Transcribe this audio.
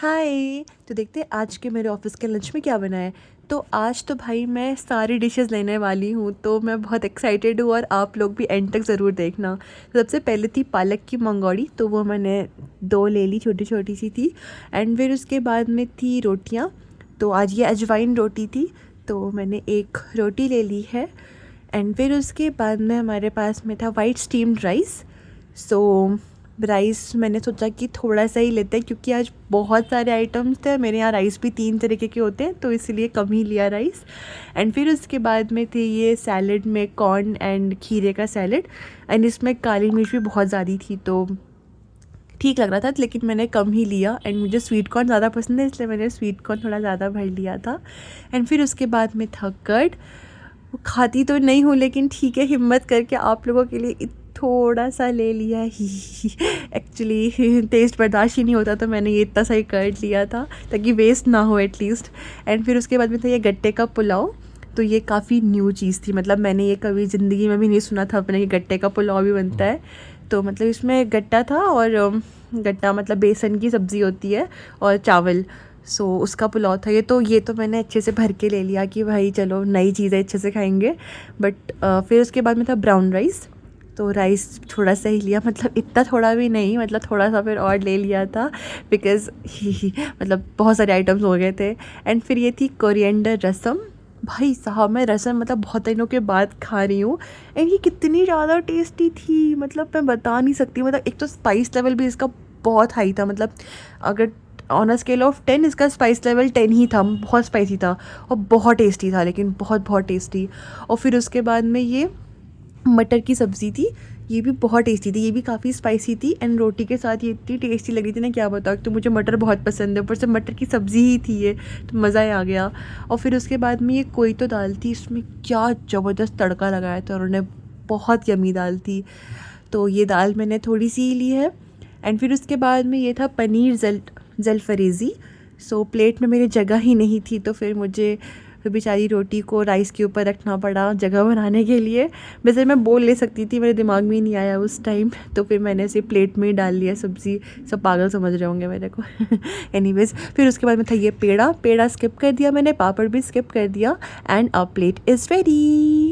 हाय। तो देखते हैं आज के मेरे ऑफिस के लंच में क्या बना है। तो आज तो भाई मैं सारी डिशेस लेने वाली हूँ, तो मैं बहुत एक्साइटेड हूँ और आप लोग भी एंड तक ज़रूर देखना। तो सबसे पहले थी पालक की मंगौड़ी, तो वो मैंने 2 ले ली, छोटी छोटी सी थी। एंड फिर उसके बाद में थी रोटियाँ। तो आज ये अजवाइन रोटी थी, तो मैंने एक रोटी ले ली है। एंड फिर उसके बाद में हमारे पास में था वाइट स्टीम्ड राइस। सो राइस मैंने सोचा कि थोड़ा सा ही लेते हैं, क्योंकि आज बहुत सारे आइटम्स थे। मेरे यहाँ राइस भी 3 तरीके के होते हैं, तो इसलिए कम ही लिया राइस। एंड फिर उसके बाद में थे ये सैलड में कॉर्न एंड खीरे का सैलड। एंड इसमें काली मिर्च भी बहुत ज़्यादा थी, तो ठीक लग रहा था, लेकिन मैंने कम ही लिया। एंड मुझे स्वीट कॉर्न ज़्यादा पसंद है, इसलिए मैंने स्वीट कॉर्न थोड़ा ज़्यादा भर लिया था। एंड फिर उसके बाद में था कर्ड। वो खाती तो नहीं हूँ, लेकिन ठीक है, हिम्मत करके आप लोगों के लिए थोड़ा सा ले लिया ही। एक्चुअली टेस्ट बर्दाश्त ही नहीं होता, तो मैंने ये इतना सही कर लिया था ताकि वेस्ट ना हो एटलीस्ट। एंड फिर उसके बाद में था ये गट्टे का पुलाव। तो ये काफ़ी न्यू चीज़ थी, मतलब मैंने ये कभी ज़िंदगी में भी नहीं सुना था अपने कि गट्टे का पुलाव भी बनता है। तो मतलब इसमें गट्टा था, और गट्टा मतलब बेसन की सब्ज़ी होती है, और चावल। सो उसका पुलाव था ये तो मैंने अच्छे से भर के ले लिया कि भाई चलो नई चीज़ है, अच्छे से खाएंगे। बट फिर उसके बाद में था ब्राउन राइस। तो राइस थोड़ा सा ही लिया, मतलब इतना थोड़ा भी नहीं, मतलब थोड़ा सा फिर और ले लिया था, बिकॉज़ मतलब बहुत सारे आइटम्स हो गए थे। एंड फिर ये थी कोरिएंडर रसम। भाई साहब, मैं रसम मतलब बहुत दिनों के बाद खा रही हूँ। एंड ये कितनी ज़्यादा टेस्टी थी, मतलब मैं बता नहीं सकती। मतलब एक तो स्पाइस लेवल भी इसका बहुत हाई था, मतलब अगर ऑन अ स्केल ऑफ 10 इसका स्पाइस लेवल 10 ही था। बहुत स्पाइसी था और बहुत टेस्टी था, लेकिन बहुत बहुत टेस्टी। और फिर उसके बाद में ये मटर की सब्ज़ी थी, ये भी बहुत टेस्टी थी, ये भी काफ़ी स्पाइसी थी। एंड रोटी के साथ ये इतनी टेस्टी लगी थी ना, क्या बताऊँ। तो मुझे मटर बहुत पसंद है, ऊपर से मटर की सब्ज़ी ही थी ये, तो मज़ा ही आ गया। और फिर उसके बाद में ये कोई तो दाल थी, इसमें क्या ज़बरदस्त तड़का लगाया था उन्होंने, बहुत यमी दाल थी। तो ये दाल मैंने थोड़ी सी ही ली है। एंड फिर उसके बाद में ये था पनीर जलफरेज़ी। सो प्लेट में मेरी जगह ही नहीं थी, तो फिर मुझे बेचारी रोटी को राइस के ऊपर रखना पड़ा जगह बनाने के लिए। वैसे मैं बोल ले सकती थी, मेरे दिमाग में ही नहीं आया उस टाइम, तो फिर मैंने इसे प्लेट में ही डाल लिया सब्ज़ी। सब पागल समझ रहे होंगे मेरे को। एनीवेज, फिर उसके बाद में था ये पेड़ा स्किप कर दिया मैंने, पापड़ भी स्किप कर दिया। And a plate is ready.